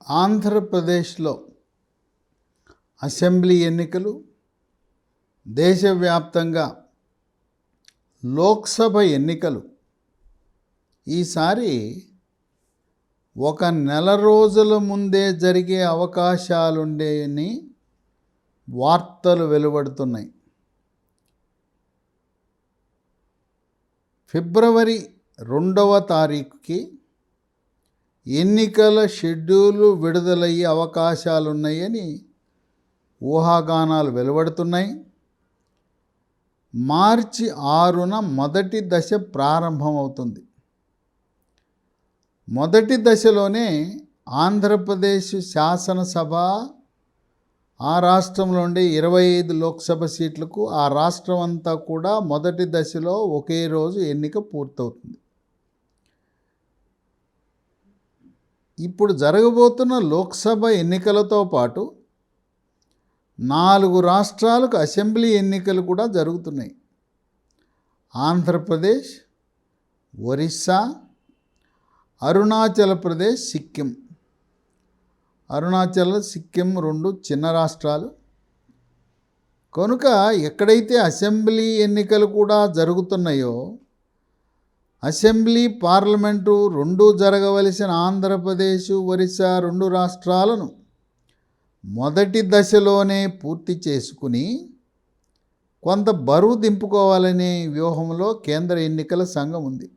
ఆంధ్రప్రదేశ్లో అసెంబ్లీ ఎన్నికలు, దేశవ్యాప్తంగా లోక్సభ ఎన్నికలు ఈసారి ఒక నెల రోజుల ముందే జరిగే అవకాశాలుండేని వార్తలు వెలువడుతున్నాయి. ఫిబ్రవరి 2వ తారీఖుకి ఎన్నికల షెడ్యూలు విడుదలయ్యే అవకాశాలున్నాయని ఊహాగానాలు వెలువడుతున్నాయి. మార్చి 6న మొదటి దశ ప్రారంభమవుతుంది. మొదటి దశలోనే ఆంధ్రప్రదేశ్ శాసనసభ, ఆ రాష్ట్రంలో ఉండే 25 లోక్సభ సీట్లకు ఆ రాష్ట్రం అంతా కూడా మొదటి దశలో ఒకే రోజు ఎన్నిక పూర్తవుతుంది. ఇప్పుడు జరగబోతున్న లోక్సభ ఎన్నికలతో పాటు 4 రాష్ట్రాలకు అసెంబ్లీ ఎన్నికలు కూడా జరుగుతున్నాయి. ఆంధ్రప్రదేశ్, ఒరిస్సా, అరుణాచల్ ప్రదేశ్, సిక్కిం. అరుణాచల్, సిక్కిం 2 చిన్న రాష్ట్రాలు కనుక ఎక్కడైతే అసెంబ్లీ ఎన్నికలు కూడా జరుగుతున్నాయో, అసెంబ్లీ, పార్లమెంటు 2 జరగవలసిన ఆంధ్రప్రదేశ్, ఒరిస్సా 2 రాష్ట్రాలను మొదటి దశలోనే పూర్తి చేసుకుని కొంత బరువు దింపుకోవాలనే వ్యూహంలో కేంద్ర ఎన్నికల సంఘం ఉంది.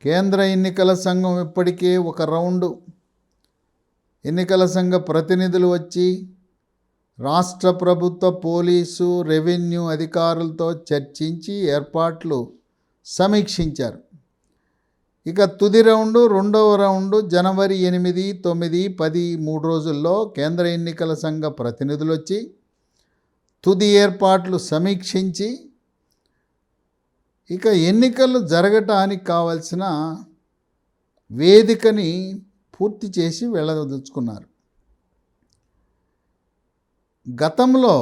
కేంద్ర ఎన్నికల సంఘం ఇప్పటికే ఒక రౌండు ఎన్నికల సంఘ ప్రతినిధులు వచ్చి రాష్ట్ర ప్రభుత్వ, పోలీసు, రెవెన్యూ అధికారులతో చర్చించి ఏర్పాట్లు సమీక్షించారు. ఇక తుది రౌండు, 2వ రౌండు జనవరి 8, 9, 10 3 రోజుల్లో కేంద్ర ఎన్నికల సంఘ ప్రతినిధులు వచ్చి తుది ఏర్పాట్లు సమీక్షించి ఇక ఎన్నికలు జరగటానికి కావలసిన వేదికని పూర్తి చేసి వెళ్ళదలుచుకున్నారు. గతంలో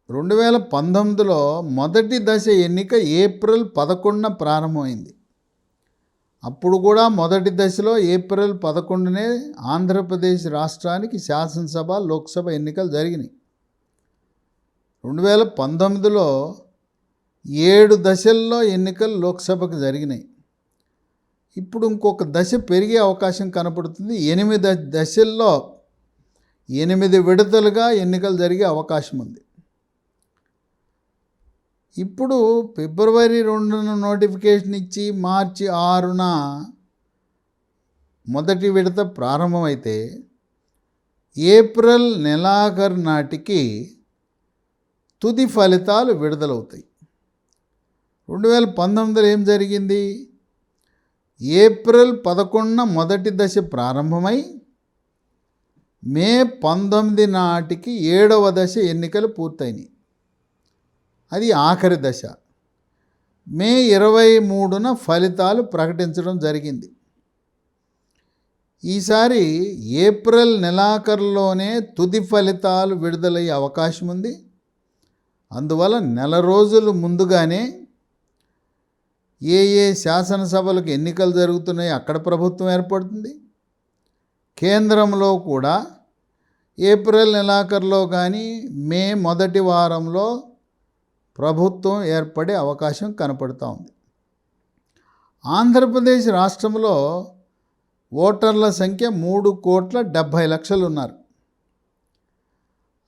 2019లో మొదటి దశ ఎన్నిక ఏప్రిల్ 11న ప్రారంభమైంది. అప్పుడు కూడా మొదటి దశలో ఏప్రిల్ 11నే ఆంధ్రప్రదేశ్ రాష్ట్రానికి శాసనసభ, లోక్సభ ఎన్నికలు జరిగినాయి. 2019లో 7 దశల్లో ఎన్నికలు లోక్సభకు జరిగినాయి. ఇప్పుడు ఇంకొక దశ పెరిగే అవకాశం కనపడుతుంది. 8 దశల్లో 8 విడతలుగా ఎన్నికలు జరిగే అవకాశం ఉంది. ఇప్పుడు ఫిబ్రవరి 2న నోటిఫికేషన్ ఇచ్చి మార్చి 6న మొదటి విడత ప్రారంభమైతే ఏప్రిల్ నెలాఖరు నాటికి తుది ఫలితాలు విడుదలవుతాయి. 2019లో ఏం జరిగింది? ఏప్రిల్ 11న మొదటి దశ ప్రారంభమై మే 19 నాటికి 7వ దశ ఎన్నికలు పూర్తయినాయి. అది ఆఖరి దశ. మే 23న ఫలితాలు ప్రకటించడం జరిగింది. ఈసారి ఏప్రిల్ నెలాఖరులోనే తుది ఫలితాలు విడుదలయ్యే అవకాశం ఉంది. అందువల్ల నెల రోజులు ముందుగానే ఏ శాసనసభలకు ఎన్నికలు జరుగుతున్నాయో అక్కడ ప్రభుత్వం ఏర్పడుతుంది. కేంద్రంలో కూడా ఏప్రిల్ నెలాఖరులో కానీ మే మొదటి వారంలో ప్రభుత్వం ఏర్పడే అవకాశం కనపడుతూ ఉంది. ఆంధ్రప్రదేశ్ రాష్ట్రంలో ఓటర్ల సంఖ్య 3,70,00,000 ఉన్నారు.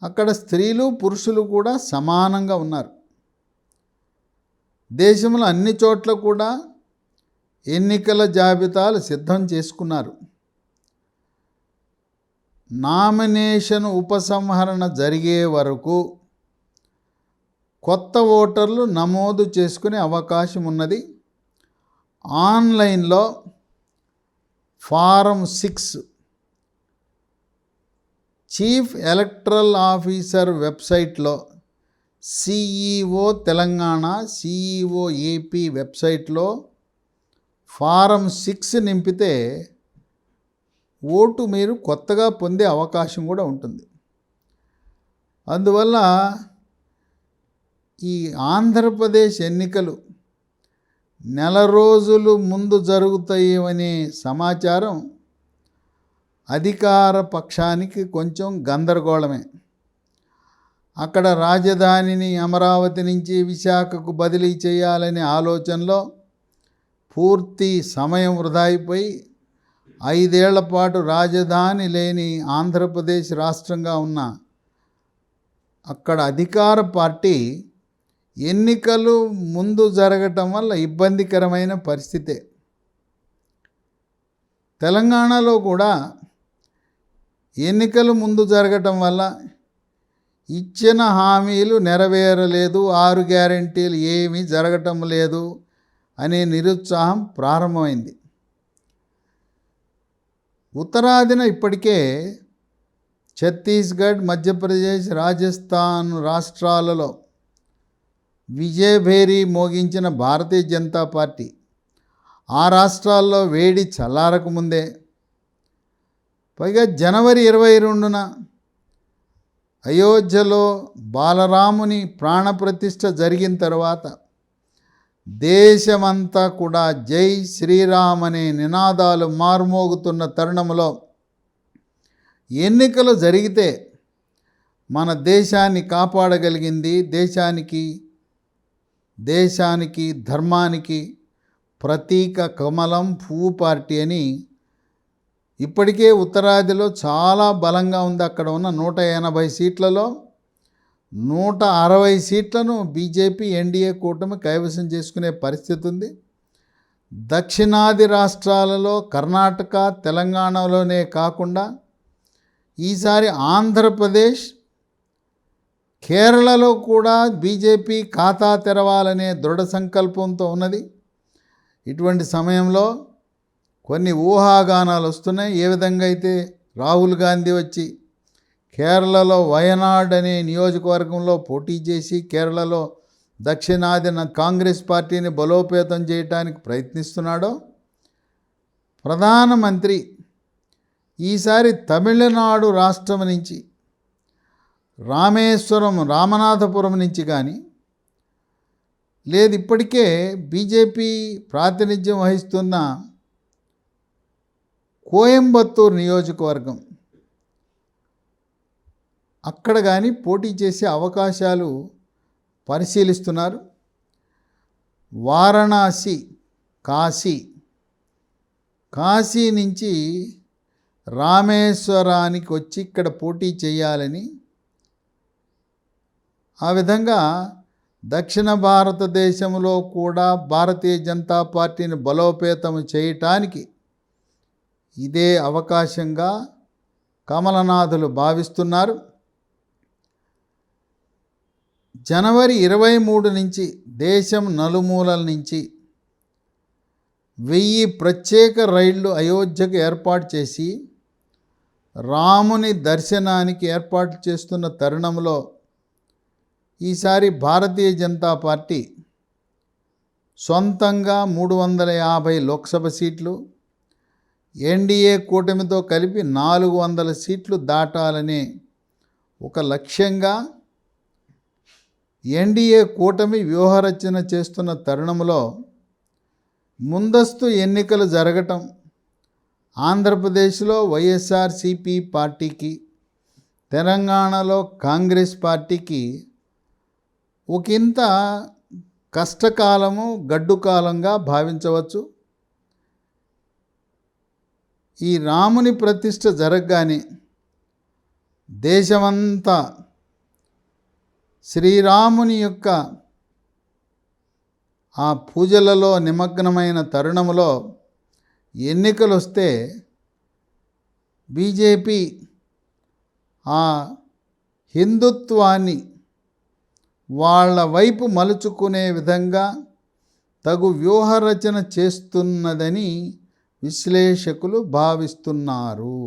అక్కడ స్త్రీలు, పురుషులు కూడా సమానంగా ఉన్నారు. దేశంలో అన్ని చోట్ల కూడా ఎన్నికల జాబితాలు సిద్ధం చేసుకున్నారు. నామినేషన్ ఉపసంహరణ జరిగే వరకు కొత్త ఓటర్లు నమోదు చేసుకునే అవకాశం ఉన్నది. ఆన్లైన్లో ఫారం 6 చీఫ్ ఎలక్టరల్ ఆఫీసర్ వెబ్సైట్లో, సిఈఓ తెలంగాణ, సిఈఓ ఏపీ వెబ్సైట్లో ఫారం 6 నింపితే ఓటు మీరు కొత్తగా పొందే అవకాశం కూడా ఉంటుంది. అందువల్ల ఈ ఆంధ్రప్రదేశ్ ఎన్నికలు నెల రోజులు ముందు జరుగుతాయి అనే సమాచారం అధికార పక్షానికి కొంచెం గందరగోళమే. అక్కడ రాజధానిని అమరావతి నుంచి విశాఖకు బదిలీ చేయాలనే ఆలోచనలో పూర్తి సమయం వృధా అయిపోయి 5 ఏళ్ల పాటు రాజధాని లేని ఆంధ్రప్రదేశ్ రాష్ట్రంగా ఉన్న అక్కడ అధికార పార్టీ ఎన్నికలు ముందు జరగటం వల్ల ఇబ్బందికరమైన పరిస్థితే. తెలంగాణలో కూడా ఎన్నికలు ముందు జరగటం వల్ల ఇచ్చిన హామీలు నెరవేరలేదు, 6 గ్యారెంటీలు ఏమీ జరగటం లేదు అనే నిరుత్సాహం ప్రారంభమైంది. ఉత్తరాదిన ఇప్పటికే ఛత్తీస్గఢ్, మధ్యప్రదేశ్, రాజస్థాన్ రాష్ట్రాలలో విజయభేరి మోగించిన భారతీయ జనతా పార్టీ ఆ రాష్ట్రాల్లో వేడి చల్లారకముందే, పైగా జనవరి 22న అయోధ్యలో బాలరాముని ప్రాణప్రతిష్ఠ జరిగిన తర్వాత దేశమంతా కూడా జై శ్రీరామ్ అనే నినాదాలు మార్మోగుతున్న తరుణంలో ఎన్నికలు జరిగితే మన దేశాన్ని కాపాడగలిగింది, దేశానికి ధర్మానికి ప్రతీక కమలం పువ్వు పార్టీ అని ఇప్పటికే ఉత్తరాదిలో చాలా బలంగా ఉంది. అక్కడ ఉన్న 180 సీట్లలో 160 సీట్లను బీజేపీ ఎన్డీఏ కూటమి కైవసం చేసుకునే పరిస్థితి ఉంది. దక్షిణాది రాష్ట్రాలలో కర్ణాటక, తెలంగాణలోనే కాకుండా ఈసారి ఆంధ్రప్రదేశ్, కేరళలో కూడా బీజేపీ ఖాతా తెరవాలనే దృఢ సంకల్పంతో ఉన్నది. ఇటువంటి సమయంలో కొన్ని ఊహాగానాలు వస్తున్నాయి. ఏ విధంగా అయితే రాహుల్ గాంధీ వచ్చి కేరళలో వయనాడ్ అనే నియోజకవర్గంలో పోటీ చేసి కేరళలో దక్షిణాదిన కాంగ్రెస్ పార్టీని బలోపేతం చేయడానికి ప్రయత్నిస్తున్నాడో, ప్రధానమంత్రి ఈసారి తమిళనాడు రాష్ట్రం నుంచి రామనాథపురం నుంచి కానీ, లేదు ఇప్పటికే బీజేపీ ప్రాతినిధ్యం వహిస్తున్న కోయంబత్తూరు నియోజకవర్గం అక్కడ కానీ పోటీ చేసే అవకాశాలు పరిశీలిస్తున్నారు. వారణాసి, కాశీ నుంచి రామేశ్వరానికి వచ్చి ఇక్కడ పోటీ చేయాలని, ఆ విధంగా దక్షిణ భారతదేశంలో కూడా భారతీయ జనతా పార్టీని బలోపేతం చేయటానికి ఇదే అవకాశంగా కమలనాథులు భావిస్తున్నారు. జనవరి 23 నుంచి దేశం నలుమూలల నుంచి 1000 ప్రత్యేక రైళ్లు అయోధ్యకు ఏర్పాటు చేసి రాముని దర్శనానికి ఏర్పాటు చేస్తున్న తరుణంలో ఈసారి భారతీయ జనతా పార్టీ సొంతంగా 350 లోక్సభ సీట్లు, ఎన్డీఏ కూటమితో కలిపి 400 సీట్లు దాటాలనే ఒక లక్ష్యంగా ఎన్డీఏ కూటమి వ్యూహరచన చేస్తున్న తరుణంలో ముందస్తు ఎన్నికలు జరగటం ఆంధ్రప్రదేశ్లో వైఎస్ఆర్సీపీ పార్టీకి, తెలంగాణలో కాంగ్రెస్ పార్టీకి ఒకంత కష్టకాలము, గడ్డుకాలంగా భావించవచ్చు. ఈ రాముని ప్రతిష్ఠ జరగగానే దేశమంతా శ్రీరాముని యొక్క ఆ పూజలలో నిమగ్నమైన తరుణంలో ఎన్నికలు వస్తే బీజేపీ ఆ హిందుత్వాన్ని వాళ్ళ వైపు మలుచుకునే విధంగా తగు వ్యూహరచన చేస్తున్నదని విశ్లేషకులు భావిస్తున్నారు.